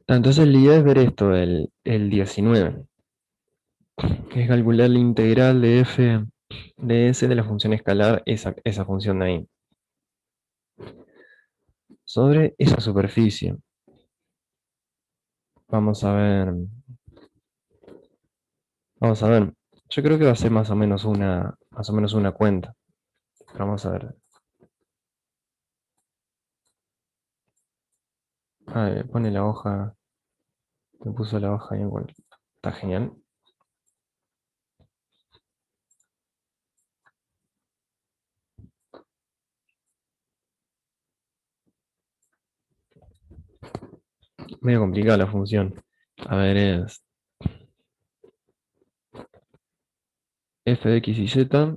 Entonces la idea es ver esto, el 19, que es calcular la integral de f de s de la función escalar, esa función de ahí, sobre esa superficie. Vamos a ver, vamos a ver. Yo creo que va a ser más o menos una cuenta. Vamos a ver. Pone la hoja, me puso la hoja ahí en Está genial. Medio complicada la función. A ver, es f de x y z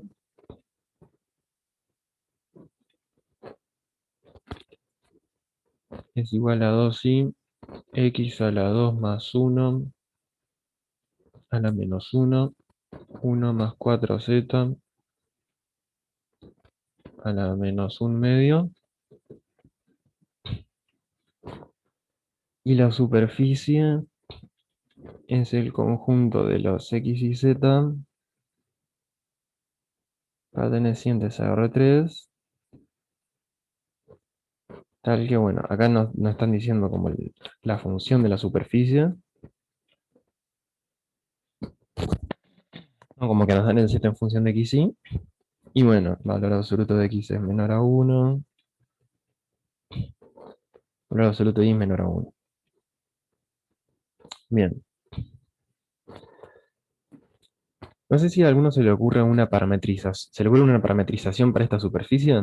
es igual a 2i x a la 2 más 1 a la menos 1 más 4z a la menos 1 medio. Y la superficie es el conjunto de los x y z pertenecientes a R3, tal que, bueno, acá nos están diciendo como la función de la superficie, ¿no? Como que nos dan el z en función de x, y bueno, valor absoluto de x es menor a 1, valor absoluto de y es menor a 1. Bien, no sé si a alguno se le ocurre una parametrización para esta superficie,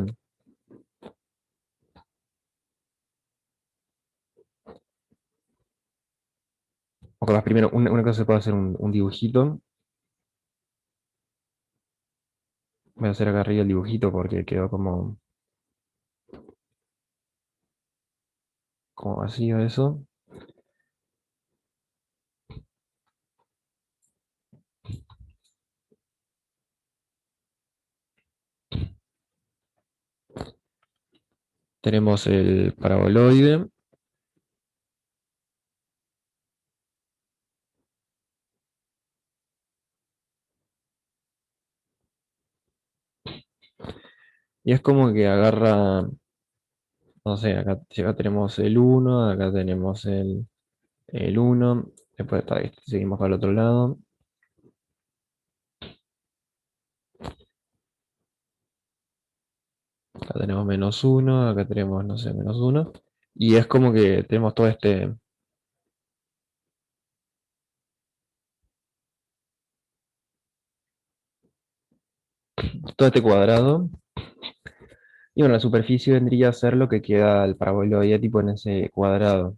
o capaz primero, una cosa se puede hacer un dibujito. Voy a hacer acá arriba el dibujito porque quedó como vacío eso. Tenemos el paraboloide, y es como que agarra, no sé, acá tenemos el 1, acá tenemos el 1, después seguimos para el otro lado, acá tenemos menos 1, acá tenemos, no sé, menos 1, y es como que tenemos todo este cuadrado, y bueno, la superficie vendría a ser lo que queda el paraboloide tipo en ese cuadrado.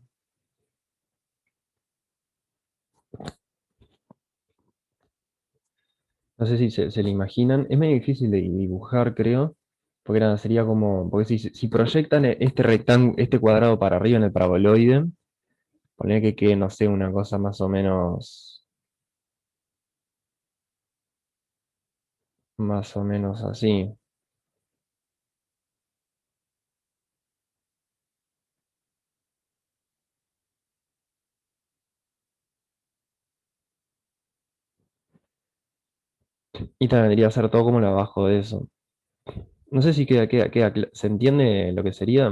No sé si se lo imaginan. Es medio difícil de dibujar, creo. Porque nada, sería como. Porque si proyectan este rectángulo, este cuadrado para arriba en el paraboloide, poner que quede, no sé, una cosa más o menos así. Y también vendría a ser todo como lo abajo de eso. No sé si ¿se entiende lo que sería?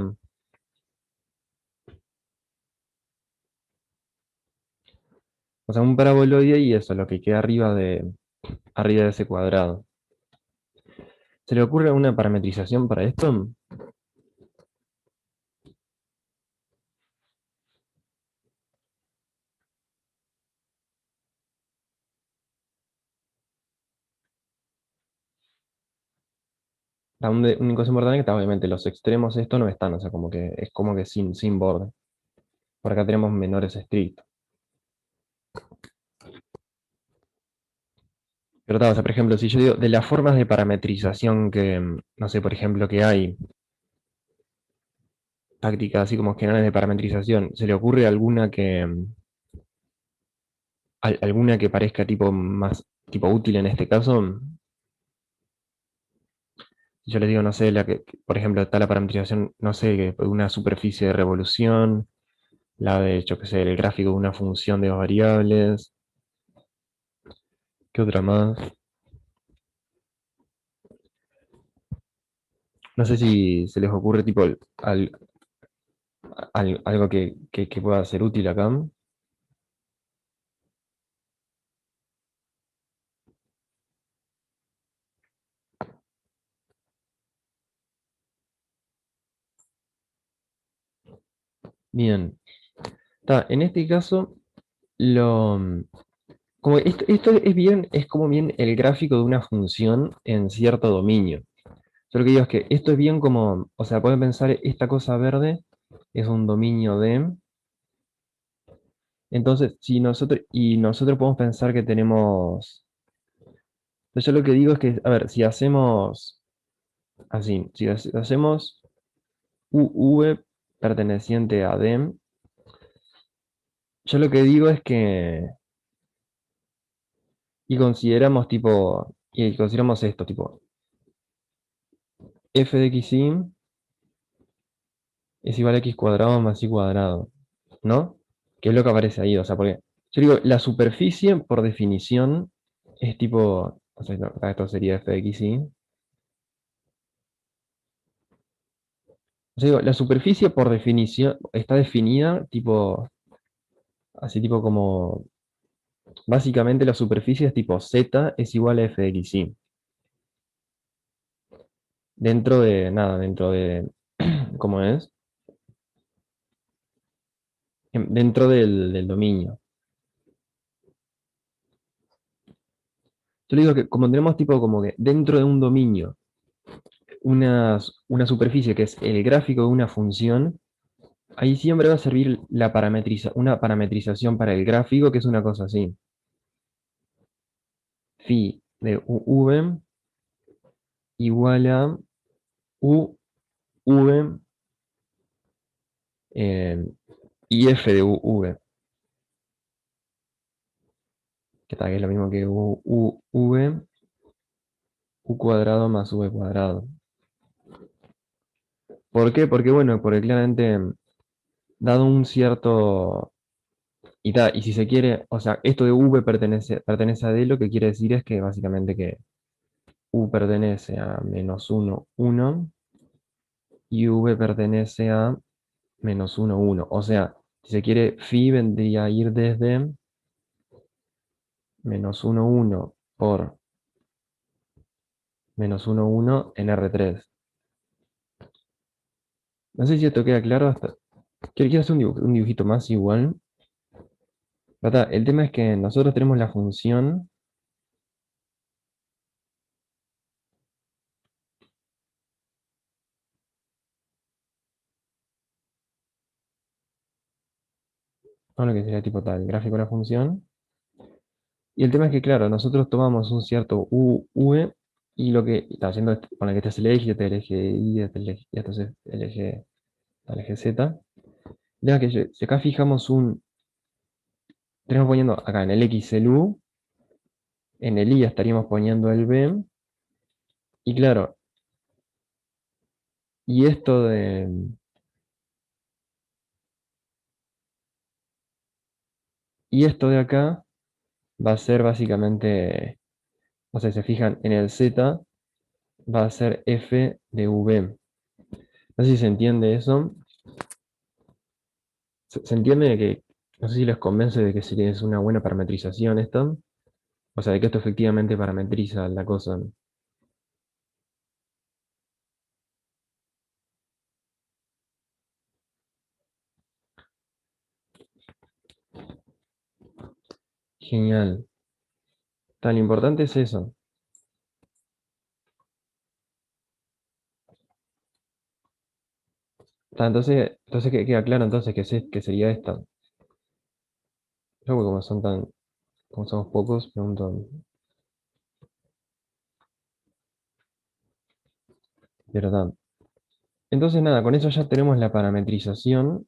O sea, un paraboloide y eso, lo que queda arriba de ese cuadrado. ¿Se le ocurre alguna parametrización para esto? Una cosa importante es que obviamente los extremos de esto no están, o sea, como que es como que sin borde. Por acá tenemos menores estrictos. Pero o sea, por ejemplo, si yo digo de las formas de parametrización que, no sé, por ejemplo, que hay, tácticas así como generales de parametrización, ¿se le ocurre alguna que parezca tipo más tipo útil en este caso? Si yo les digo, no sé, por ejemplo, está la parametrización, no sé, una superficie de revolución, la de, yo qué sé, el gráfico de una función de dos variables. ¿Qué otra más? No sé si se les ocurre tipo algo que pueda ser útil acá. Bien. En este caso, lo, como esto es bien, es como bien el gráfico de una función en cierto dominio. Yo lo que digo es que esto es bien como, o sea, pueden pensar, esta cosa verde es un dominio de. Entonces, si nosotros podemos pensar que tenemos. Yo lo que digo es que, a ver, si hacemos así, si hacemos UV perteneciente a DEM, yo lo que digo es que, y consideramos esto, tipo, f de xy es igual a x cuadrado más y cuadrado, ¿no? Que es lo que aparece ahí, o sea, porque yo digo, la superficie por definición es tipo, o sea, no, acá esto sería f de xy. Yo digo, la superficie por definición está definida tipo, así tipo como, básicamente la superficie es tipo z es igual a f de xy. Dentro de, nada, dentro de, ¿cómo es? Dentro del dominio. Yo le digo que como tenemos tipo como que dentro de un dominio una superficie que es el gráfico de una función, ahí siempre va a servir una parametrización para el gráfico, que es una cosa así. Phi de UV igual a UV eh, y F de UV, que es lo mismo que UV, U cuadrado más V cuadrado. ¿Por qué? Porque bueno, porque claramente dado un cierto. Y si se quiere, o sea, esto de V pertenece a D, lo que quiere decir es que básicamente que U pertenece a -1, 1 y V pertenece a -1, 1. O sea, si se quiere, phi vendría a ir desde -1, 1 por -1, 1 en R3. No sé si esto queda claro hasta. Quiero hacer un dibujito más igual. El tema es que nosotros tenemos la función. Bueno, que sería tipo tal, gráfico de la función. Y el tema es que, claro, nosotros tomamos un cierto V y lo que está haciendo con el que este es el eje, este es el eje Y, este es el eje, y esto es el eje Z. El tema es que si acá fijamos tenemos poniendo acá en el X el U, en el Y estaríamos poniendo el B, y claro, y esto de, y esto de acá va a ser básicamente, o sea, si se fijan en el Z, va a ser F de V. No sé si se entiende eso. Se entiende de que, no sé si les convence de que si es una buena parametrización esto, o sea, de que esto efectivamente parametriza la cosa. Genial. Tan importante es eso. Entonces queda claro entonces que sería esta. Yo porque como somos pocos, pregunto, de verdad. Entonces nada, con eso ya tenemos la parametrización.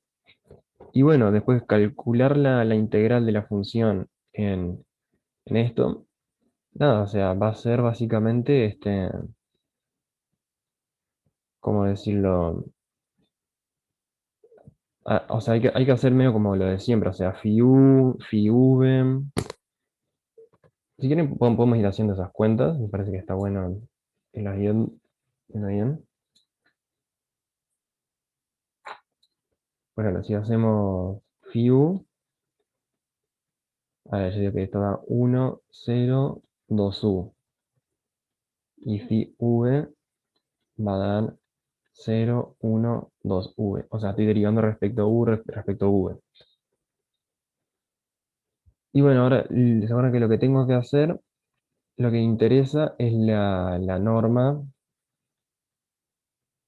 Y bueno, después calcular la integral de la función en esto. Nada, o sea, va a ser básicamente ¿cómo decirlo? O sea, hay que hacer medio como lo de siempre, o sea, phi u, phi v. Si quieren, podemos ir haciendo esas cuentas, me parece que está bueno en la guión. En la guión. Por ejemplo, si hacemos phi u, a ver, yo digo que esto da 1, 0, 2u. Y phi v va a dar 0, 1, 2v. O sea, estoy derivando respecto a u respecto a v. Y bueno, ahora, se acuerdan que lo que tengo que hacer, lo que interesa es la norma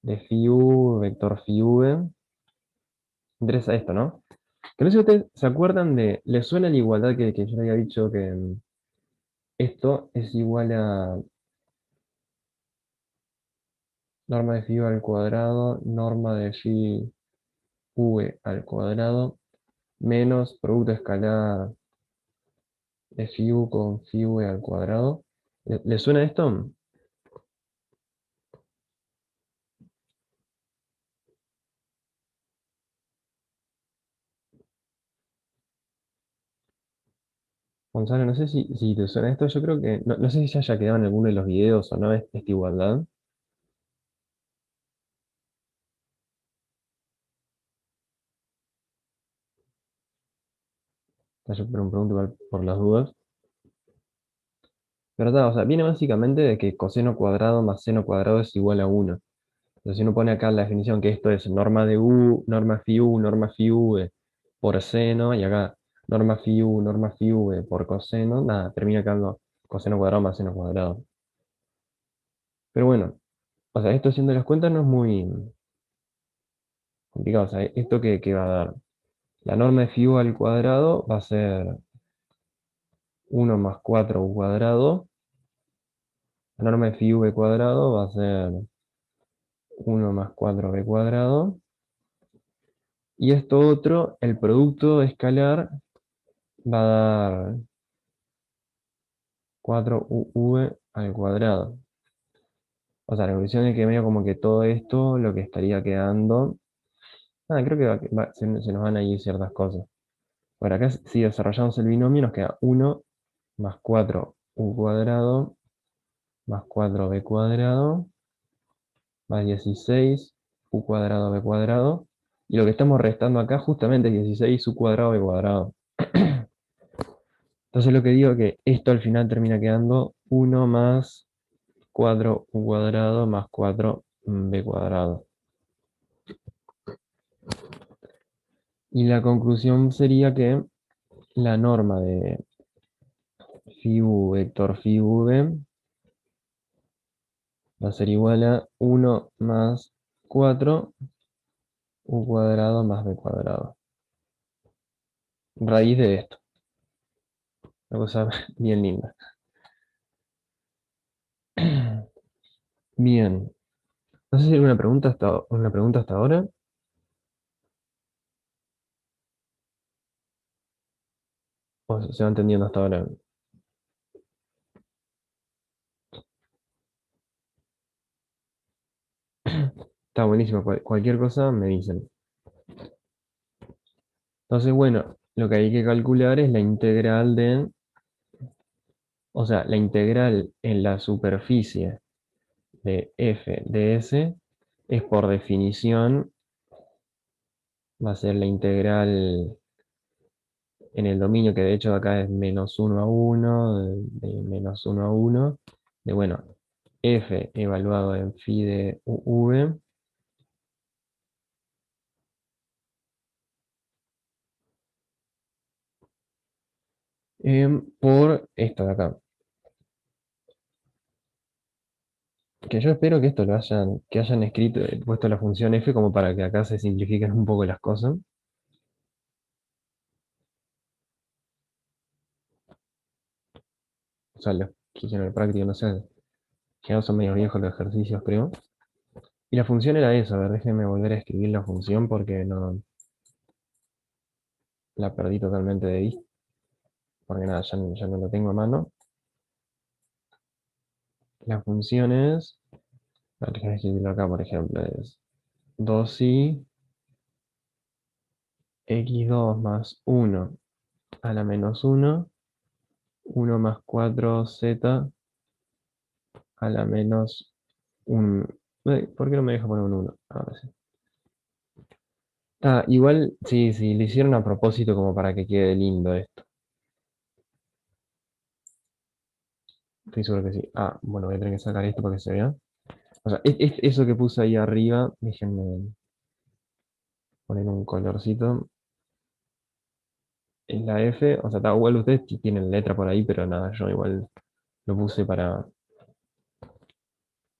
de phi u, vector phi v. Interesa esto, ¿no? Que no sé si ustedes se acuerdan ¿les suena la igualdad que yo le había dicho que esto es igual a norma de phi u al cuadrado, norma de phi v al cuadrado, menos producto escalar de phi u con phi v al cuadrado? ¿Les suena esto? Gonzalo, no sé si te suena esto, yo creo que, no sé si ya haya quedado en alguno de los videos o no, esta igualdad. Yo pregunto igual por las dudas. ¿Verdad? O sea, viene básicamente de que coseno cuadrado más seno cuadrado es igual a 1. Entonces, si uno pone acá la definición que esto es norma de u, norma phi v por seno, y acá norma phi v por coseno, nada, termina quedando coseno cuadrado más seno cuadrado. Pero bueno, o sea, esto haciendo las cuentas no es muy complicado. O sea, ¿esto qué va a dar? La norma de phi v al cuadrado va a ser 1 más 4u cuadrado. La norma de phi v cuadrado va a ser 1 más 4b cuadrado. Y esto otro, el producto escalar va a dar 4uv al cuadrado. O sea, la conclusión es que medio como que todo esto, lo que estaría quedando. Creo que se nos van a ir ciertas cosas. Por acá, si desarrollamos el binomio, nos queda 1 más 4u cuadrado más 4b cuadrado más 16u cuadrado b cuadrado. Y lo que estamos restando acá justamente es 16u cuadrado b cuadrado. Entonces lo que digo es que esto al final termina quedando 1 más 4u cuadrado más 4b cuadrado. Y la conclusión sería que la norma de phi u vector phi v va a ser igual a 1 más 4u cuadrado más b cuadrado. Raíz de esto. Una cosa bien linda. Bien. No sé si hay una pregunta hasta ahora. O se va entendiendo hasta ahora. Está buenísimo. Cualquier cosa me dicen. Entonces, bueno, lo que hay que calcular es la integral o sea, la integral en la superficie de f de s es por definición, va a ser la integral en el dominio, que de hecho acá es -1 a 1, de -1 a 1, de bueno, f evaluado en phi de v, por esto de acá. Que yo espero que esto que hayan escrito, puesto la función f como para que acá se simplifiquen un poco las cosas. O sea, los que hicieron el práctico, no sé, que no son medio viejos los ejercicios, creo. Y la función era eso, a ver, déjenme volver a escribir la función porque no la perdí totalmente de vista, porque nada, ya no lo tengo a mano. La función es, a ver, déjenme escribirlo acá, por ejemplo, es 2i x2 más 1 a la menos 1, 1 más 4z a la menos 1. ¿Por qué no me deja poner un 1? Ahora sí. Ah, igual, sí, sí, le hicieron a propósito como para que quede lindo esto. Estoy seguro que sí. Ah, bueno, voy a tener que sacar esto para que se vea. O sea, eso que puse ahí arriba, déjenme poner un colorcito. Es la F, o sea, está igual ustedes tienen letra por ahí, pero nada, yo igual lo puse para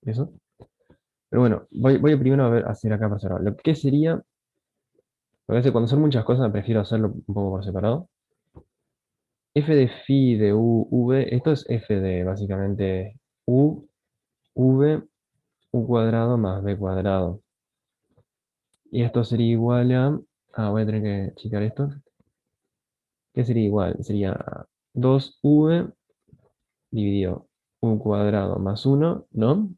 eso. Pero bueno, voy primero a ver, hacer acá por separado. Lo que sería, a veces cuando son muchas cosas prefiero hacerlo un poco por separado. F de phi de u, v, esto es F de básicamente u, v, u cuadrado más b cuadrado. Y esto sería igual a, voy a tener que checar esto. ¿Qué sería igual? Sería 2v dividido u cuadrado más 1, ¿no?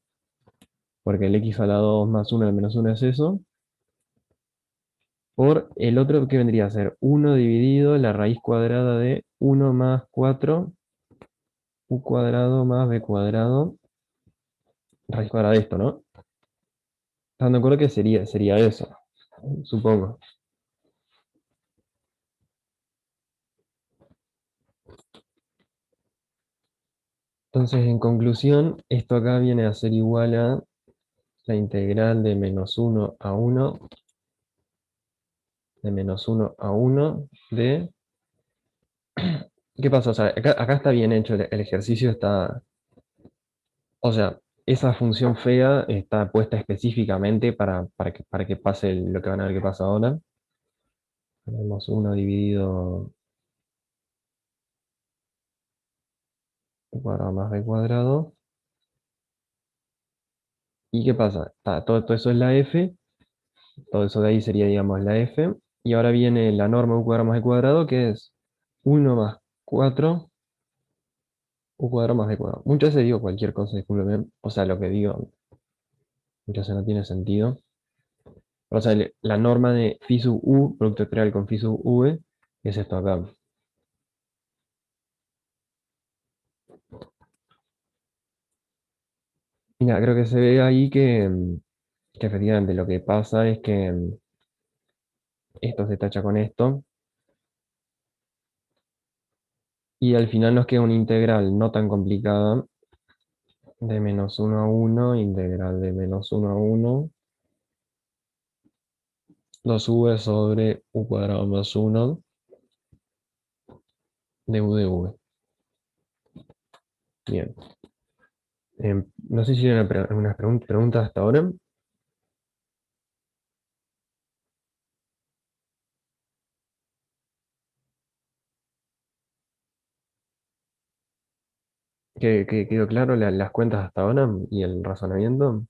Porque el x a la 2 más 1 al menos 1 es eso. Por el otro que vendría a ser 1 dividido la raíz cuadrada de 1 más 4 u cuadrado más b cuadrado, raíz cuadrada de esto, ¿no? Estando de acuerdo que sería eso, supongo. Entonces, en conclusión, esto acá viene a ser igual a la integral de menos 1 a 1, de menos 1 a 1 de... ¿Qué pasa? O sea, acá está bien hecho, el ejercicio está... O sea, esa función fea está puesta específicamente para que pase lo que van a ver que pasa ahora. Tenemos 1 dividido cuadrado más b cuadrado. ¿Y qué pasa? Todo eso es la f, todo eso de ahí sería, digamos, la f. Y ahora viene la norma u cuadrado más b cuadrado, que es 1 más 4 u cuadrado más b cuadrado. Muchas veces digo cualquier cosa, discúlpeme. O sea, lo que digo muchas veces no tiene sentido. O sea, la norma de phi sub u, producto vectorial con phi sub v, es esto acá. Mira, creo que se ve ahí que efectivamente lo que pasa es que esto se tacha con esto. Y al final nos queda una integral no tan complicada de menos 1 a 1, integral de menos 1 a 1, 2v sobre u cuadrado más 1 de u de v. Bien. No sé si hay algunas preguntas hasta ahora. Que quedó claro las cuentas hasta ahora y el razonamiento.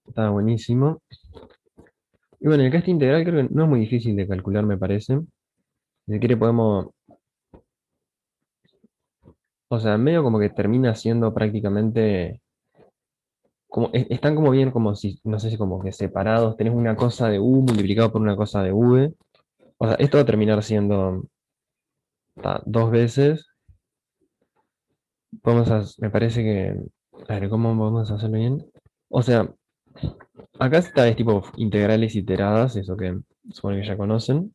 Está buenísimo. Y bueno, acá esta integral creo que no es muy difícil de calcular, me parece. Si quiere podemos, o sea, medio como que termina siendo prácticamente, como, están como bien, como si, no sé si como que separados, tenés una cosa de u multiplicado por una cosa de v. O sea, esto va a terminar siendo dos veces. Me parece que, a ver, ¿cómo vamos a hacerlo bien? O sea, acá está, es tipo integrales iteradas, eso que supongo que ya conocen.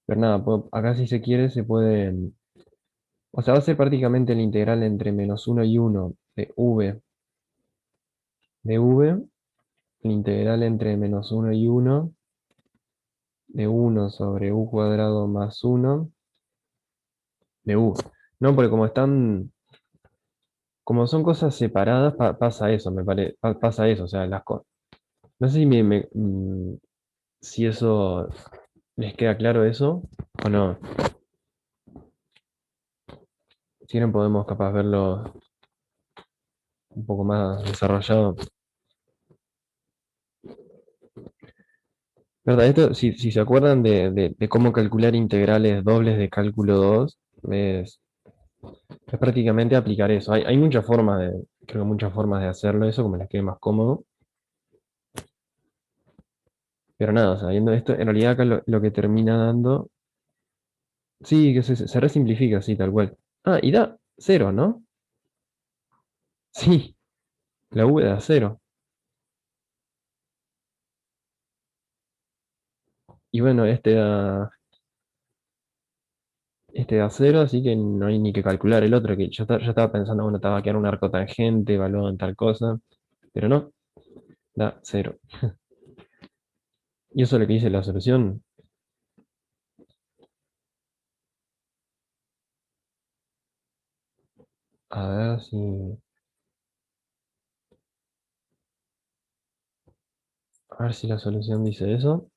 Pero nada, acá si se quiere se puede, o sea, va a ser prácticamente la integral entre menos 1 y 1 de v, la integral entre menos 1 y 1 de 1 sobre u cuadrado más 1 de u. No, porque como son cosas separadas, pasa eso, me parece, pasa eso, o sea, las cosas. No sé si eso les queda claro eso o no. Si quieren podemos capaz verlo un poco más desarrollado. ¿Verdad? Esto, si se acuerdan de cómo calcular integrales dobles de cálculo 2 es, Es prácticamente aplicar eso. Hay muchas formas creo que muchas formas de hacerlo eso, como les quede más cómodo. Pero nada, sabiendo esto, en realidad acá lo que termina dando, sí, que se resimplifica, sí, tal cual. Ah, y da cero, ¿no? Sí, la V da cero. Y bueno, este da cero, así que no hay ni que calcular el otro, que yo estaba pensando, bueno, estaba a quedar un arco tangente, evaluado en tal cosa, pero no, da cero. Y eso es lo que dice la solución. A ver si la solución dice eso.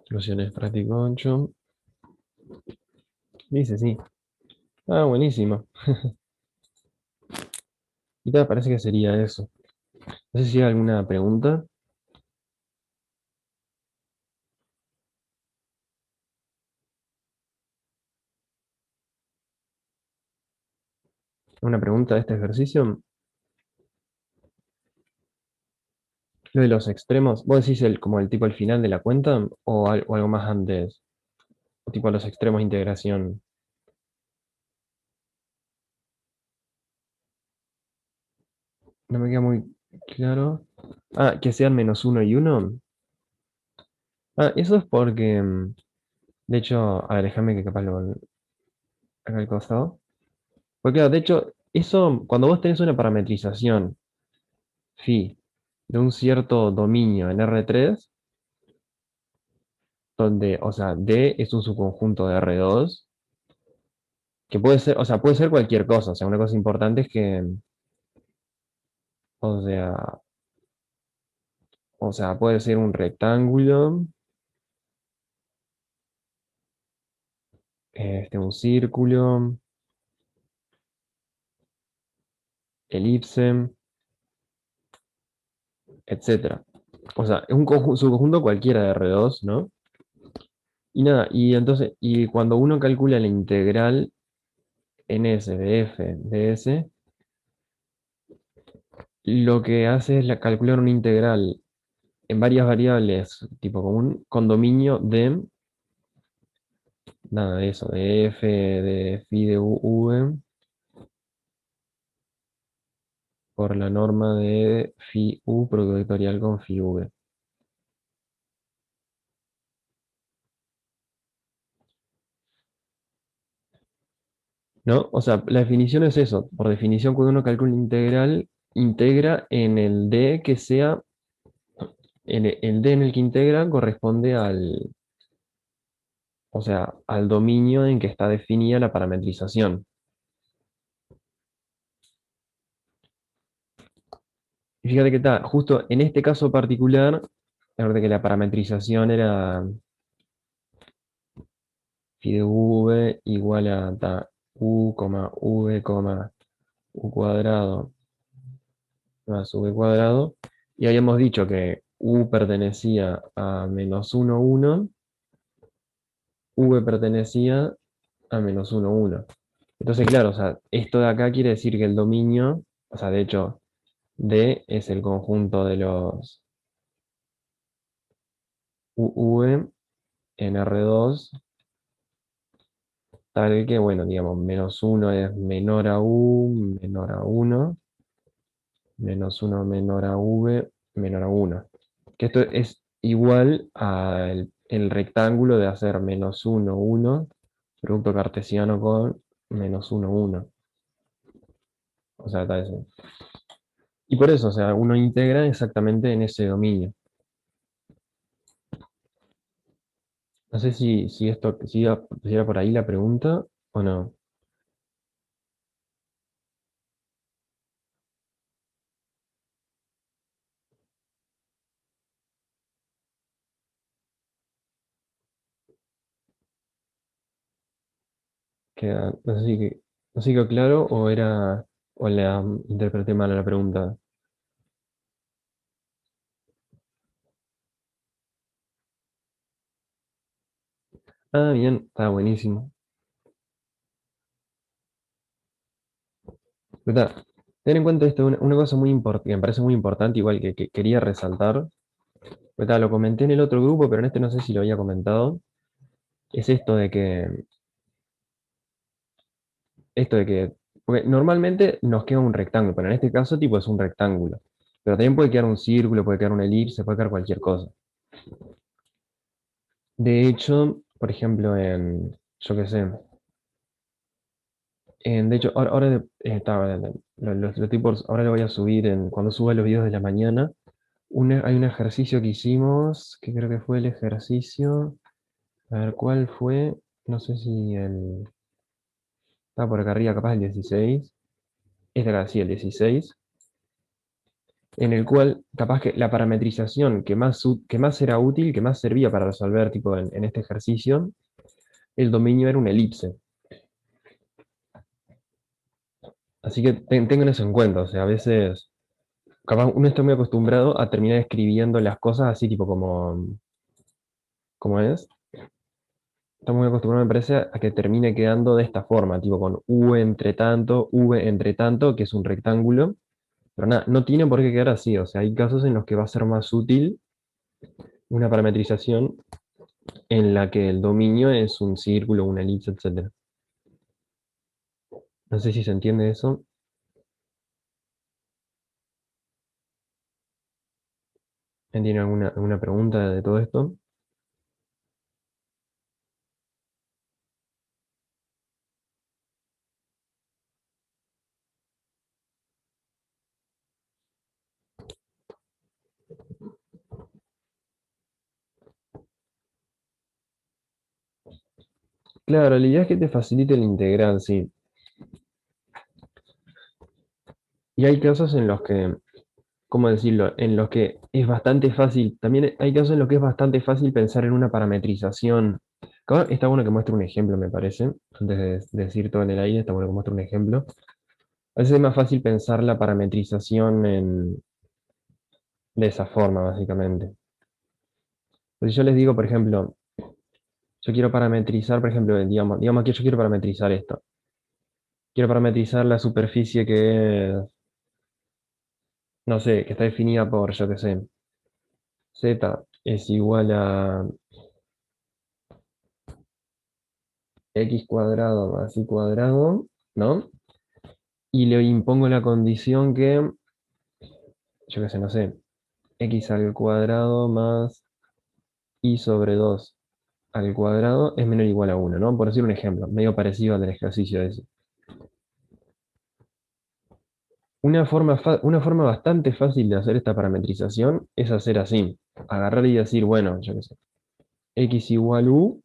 Soluciones práctico 8. Dice sí. Ah, buenísimo. Y te parece que sería eso. No sé si hay alguna pregunta. Una pregunta de este ejercicio. Lo de los extremos. ¿Vos decís como el tipo al final de la cuenta o algo más antes? O tipo los extremos de integración. No me queda muy claro. Ah, que sean menos uno y uno. Ah, eso es porque, de hecho, a ver, déjame que capaz lo acá al costado. Porque claro, de hecho, eso, cuando vos tenés una parametrización phi de un cierto dominio en R3, donde, o sea, D es un subconjunto de R2, que puede ser, o sea, puede ser cualquier cosa. O sea, una cosa importante es que, o sea, puede ser un rectángulo, un círculo, elipse, etcétera. O sea, es un subconjunto cualquiera de R2, ¿no? Y nada, y entonces, y cuando uno calcula la integral en S de f de S, lo que hace es calcular una integral en varias variables, tipo como un condominio de, nada de eso, de f de phi de v por la norma de phi u producto vectorial con phi v. ¿No? O sea, la definición es eso. Por definición, cuando uno calcula una integral, integra en el d que sea, el d en el que integra corresponde o sea, al dominio en que está definida la parametrización. Y fíjate que está, justo en este caso particular, la verdad que la parametrización era phi de v igual a u, v, u cuadrado más v cuadrado. Y habíamos dicho que u pertenecía a menos uno uno, v pertenecía a menos uno uno. Entonces, claro, o sea, esto de acá quiere decir que el dominio, o sea, de hecho, D es el conjunto de los UV en R2, tal que, bueno, digamos, menos uno es menor a U, menor a uno, menos uno menor a V, menor a uno. Que esto es igual al el rectángulo de hacer menos uno uno, producto cartesiano con menos uno uno. O sea, está eso. Y por eso, o sea, uno integra exactamente en ese dominio. No sé si era por ahí la pregunta o no. No sé no sé si quedó claro o la interpreté mal a la pregunta. Ah, bien, está buenísimo. Pero ten en cuenta esto, una cosa muy importante, que me parece muy importante, igual que quería resaltar. Pero lo comenté en el otro grupo, pero en este no sé si lo había comentado. Es esto de que, porque normalmente nos queda un rectángulo, pero en este caso tipo es un rectángulo. Pero también puede quedar un círculo, puede quedar una elipse, puede quedar cualquier cosa. De hecho, por ejemplo, yo qué sé, de hecho, los tipos, ahora lo voy a subir cuando suba los videos de la mañana. Hay un ejercicio que hicimos, que creo que fue el ejercicio, a ver cuál fue, no sé si estaba por acá arriba, capaz el 16, este era así, el 16, en el cual capaz que la parametrización que más era útil, que más servía para resolver tipo en este ejercicio, el dominio era una elipse. Así que tengan eso en cuenta, o sea, a veces capaz uno está muy acostumbrado a terminar escribiendo las cosas así tipo como es. Está muy acostumbrado, me parece, a que termine quedando de esta forma, tipo con V entre tanto, que es un rectángulo. Pero nada, no tiene por qué quedar así. O sea, hay casos en los que va a ser más útil una parametrización en la que el dominio es un círculo, una elipse, etcétera. No sé si se entiende eso. ¿Tiene alguna pregunta de todo esto? Claro, la idea es que te facilite el integral, sí. Y hay casos en los que, ¿cómo decirlo? En los que es bastante fácil, también hay casos en los que es bastante fácil pensar en una parametrización. Acá está bueno que muestre un ejemplo, me parece. Antes de decir todo en el aire, está bueno que muestre un ejemplo. A veces es más fácil pensar la parametrización de esa forma, básicamente. Pues si yo les digo, por ejemplo, yo quiero parametrizar, por ejemplo, digamos que yo quiero parametrizar esto. Quiero parametrizar la superficie que es, no sé, que está definida por, yo qué sé, z es igual a x cuadrado más y cuadrado, ¿no? Y le impongo la condición que, yo qué sé, no sé, x al cuadrado más y sobre 2 al cuadrado es menor o igual a uno, ¿no? Por decir un ejemplo, medio parecido al del ejercicio ese. Una forma bastante fácil de hacer esta parametrización es hacer así, agarrar y decir, bueno, yo qué sé, x igual u,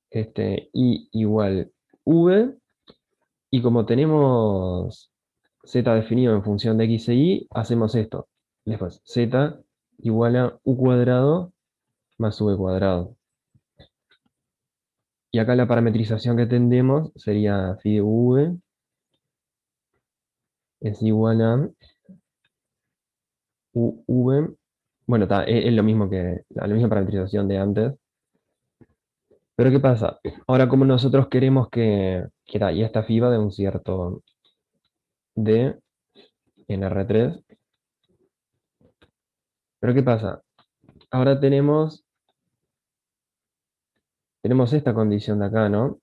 y igual v, y como tenemos z definido en función de x e y, hacemos esto. Después, z igual a u cuadrado más v cuadrado. Y acá la parametrización que tendremos sería phi de v es igual a uv. Bueno, es lo mismo que la misma parametrización de antes. Pero ¿qué pasa? Ahora, como nosotros queremos y esta FIBA de un cierto D en R3, pero ¿qué pasa? Ahora tenemos esta condición de acá, ¿no?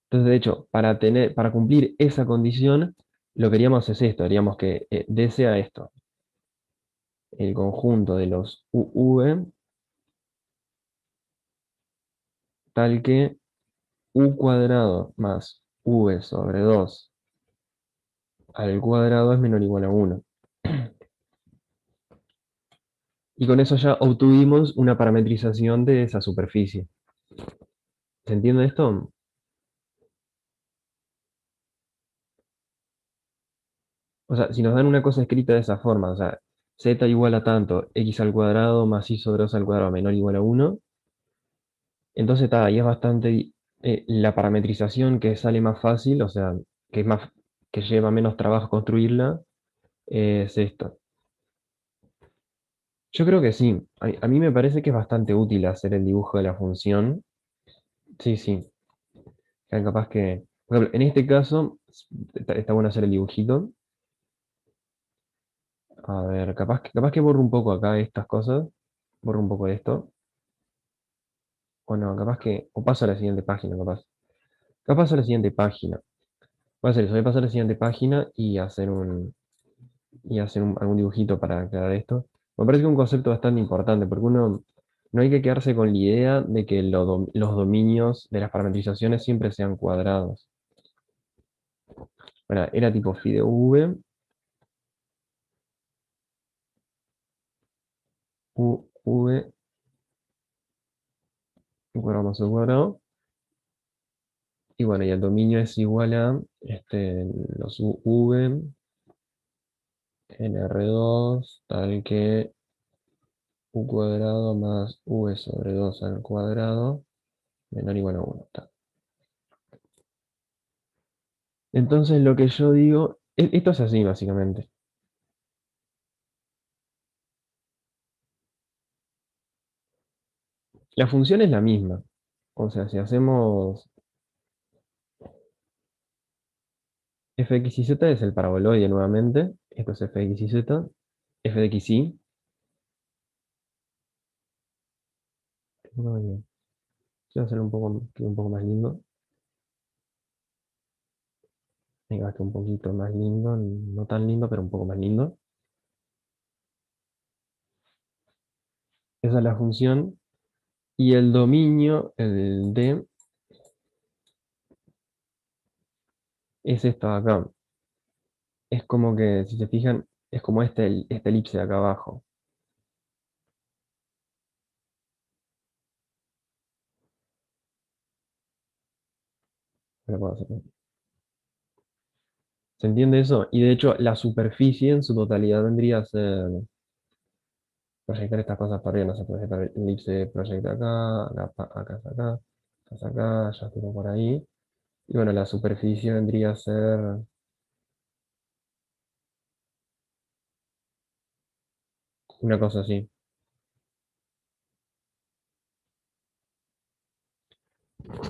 Entonces, de hecho, para cumplir esa condición, lo que haríamos es esto, haríamos que D sea esto, el conjunto de los UV, tal que U cuadrado más V sobre 2 al cuadrado es menor o igual a 1. Y con eso ya obtuvimos una parametrización de esa superficie. ¿Se entiende esto? O sea, si nos dan una cosa escrita de esa forma, o sea, z igual a tanto, x al cuadrado más y sobre 2 al cuadrado menor o igual a 1, entonces está, ahí es bastante la parametrización que sale más fácil, o sea, que lleva menos trabajo construirla, es esta. Yo creo que sí. A mí me parece que es bastante útil hacer el dibujo de la función. Sí, sí. Capaz que, por ejemplo, en este caso, está bueno hacer el dibujito. A ver, capaz que borro un poco acá estas cosas. Borro un poco de esto. O no, o paso a la siguiente página, capaz. Capaz a la siguiente página. Voy a hacer eso, voy a pasar a la siguiente página algún dibujito para aclarar esto. Me parece que es un concepto bastante importante, porque uno no hay que quedarse con la idea de que los dominios de las parametrizaciones siempre sean cuadrados. Bueno, era tipo phi de v, v igual a su cuadrado. Y bueno, y el dominio es igual a los v en R2, tal que u cuadrado más v sobre 2 al cuadrado menor o igual a 1. Entonces lo que yo digo, esto es así básicamente. La función es la misma. O sea, si hacemos f de x y z es el paraboloide nuevamente. Esto es f de x y z. F de x y. Quiero hacer un poco más lindo. Venga, que un poquito más lindo. No tan lindo, pero un poco más lindo. Esa es la función. Y el dominio, el D, es esto de acá. Es como que, si se fijan, es como esta elipse de acá abajo. Lo puedo hacer. ¿Se entiende eso? Y de hecho, la superficie en su totalidad vendría a ser proyectar estas cosas para arriba. No sé, proyectar el elipse, proyecta acá, acá, hasta acá, ya estuvo por ahí. Y bueno, la superficie vendría a ser una cosa así.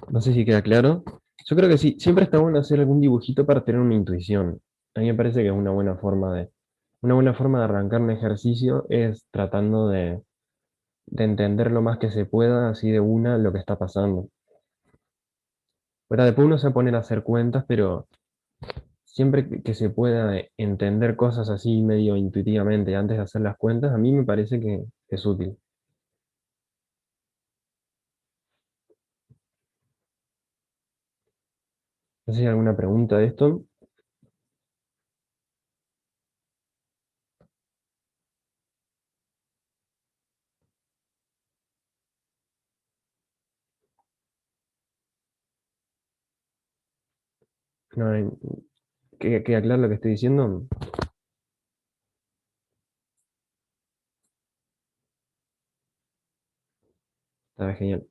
No sé si queda claro. Yo creo que sí, siempre está bueno hacer algún dibujito para tener una intuición. A mí me parece que es una buena forma de arrancar un ejercicio es tratando de entender lo más que se pueda, así de una, lo que está pasando. Ahora, después uno se va a poner a hacer cuentas, pero siempre que se pueda entender cosas así medio intuitivamente antes de hacer las cuentas, a mí me parece que es útil. No sé si hay alguna pregunta de esto. No, ¿queda claro lo que estoy diciendo? Está genial.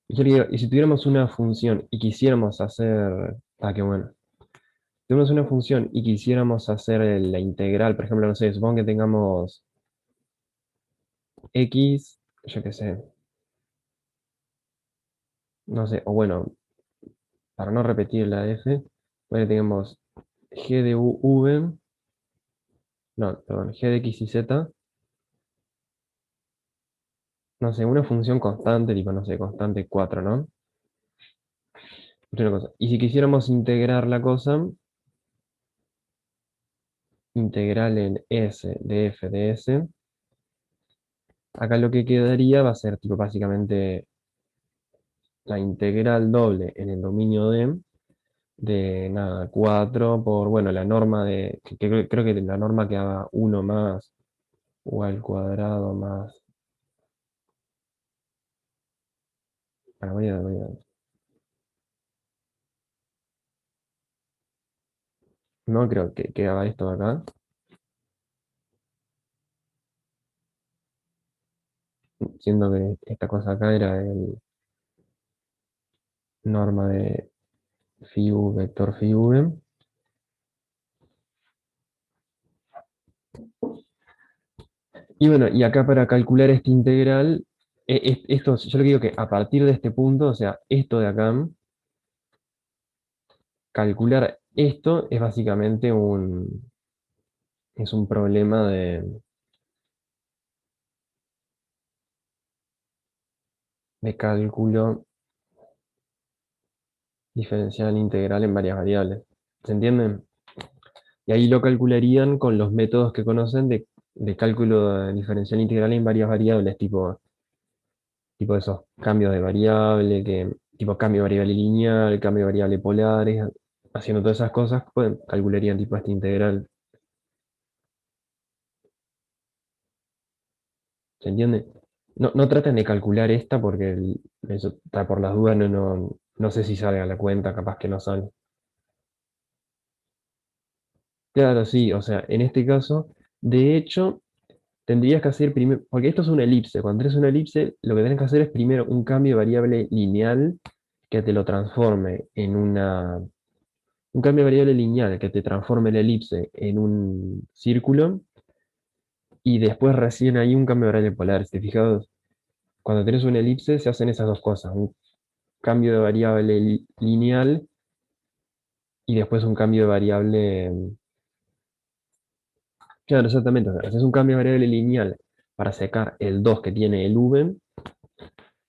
Y yo le digo, y si tuviéramos una función y quisiéramos hacer, qué bueno. Si tuviéramos una función y quisiéramos hacer la integral, por ejemplo, no sé, supongo que tengamos x, yo qué sé, no sé, o bueno, para no repetir la f, bueno, tenemos g de v, no, perdón, g de x y z, no sé, una función constante, tipo, no sé, constante 4, ¿no? Es una cosa. Y si quisiéramos integrar la cosa, integral en s de f de s, acá lo que quedaría va a ser, tipo, básicamente la integral doble en el dominio de nada, 4 por, bueno, la norma creo que la norma que haga uno más o al cuadrado más, bueno, no creo que haga esto de acá, siendo que esta cosa acá era el norma de phi u, vector phi v, Y bueno, y acá para calcular este integral, esto, yo lo que digo que a partir de este punto, o sea, esto de acá, calcular esto es básicamente es un problema de cálculo diferencial integral en varias variables. ¿Se entienden? Y ahí lo calcularían con los métodos que conocen de cálculo diferencial integral en varias variables, tipo esos cambios de variable, tipo cambio de variable lineal, cambio de variable polares, haciendo todas esas cosas, pues, calcularían tipo esta integral. ¿Se entiende? No, no traten de calcular esta porque eso, por las dudas no sé si sale a la cuenta, capaz que no sale. Claro, sí, o sea, en este caso, de hecho, tendrías que hacer primero, porque esto es una elipse, cuando tienes una elipse, lo que tienes que hacer es primero un cambio de variable lineal que te lo transforme en un cambio de variable lineal que te transforme la elipse en un círculo y después recién ahí un cambio de variable polar. Si te fijas, cuando tienes una elipse se hacen esas dos cosas, un cambio de variable lineal y después un cambio de variable. Claro, exactamente. O sea, haces un cambio de variable lineal para sacar el 2 que tiene el v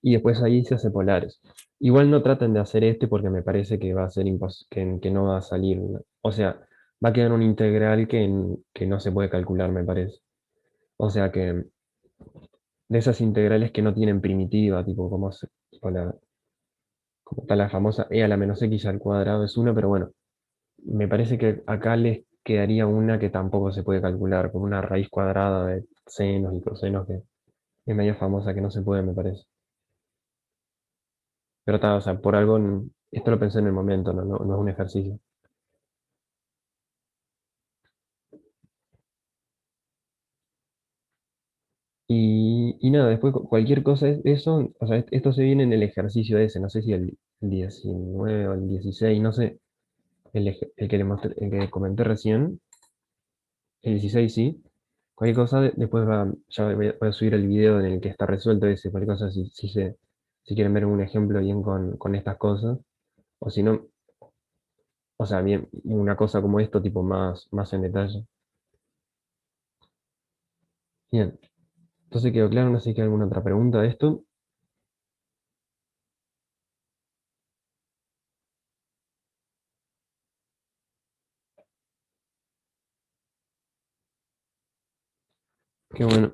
y después ahí se hace polares. Igual no traten de hacer este porque me parece que va a ser que no va a salir. O sea, va a quedar un integral que no se puede calcular, me parece. O sea que de esas integrales que no tienen primitiva, tipo tipo como está la famosa e a la menos x al cuadrado es una, pero bueno, me parece que acá les quedaría una que tampoco se puede calcular, como una raíz cuadrada de senos y cosenos que es medio famosa que no se puede, me parece. Pero está, o sea, por algo, esto lo pensé en el momento, no es un ejercicio. Y nada, después cualquier cosa es eso, o sea, esto se viene en el ejercicio ese, no sé si el 19 o el 16 no sé, el que el que comenté recién, el 16 sí. Cualquier cosa, después ya voy a subir el video en el que está resuelto ese, cualquier cosa, si quieren ver un ejemplo bien con estas cosas, o si no, o sea, bien, una cosa como esto, tipo más en detalle. Bien, entonces quedó claro, no sé si hay alguna otra pregunta de esto. Qué bueno.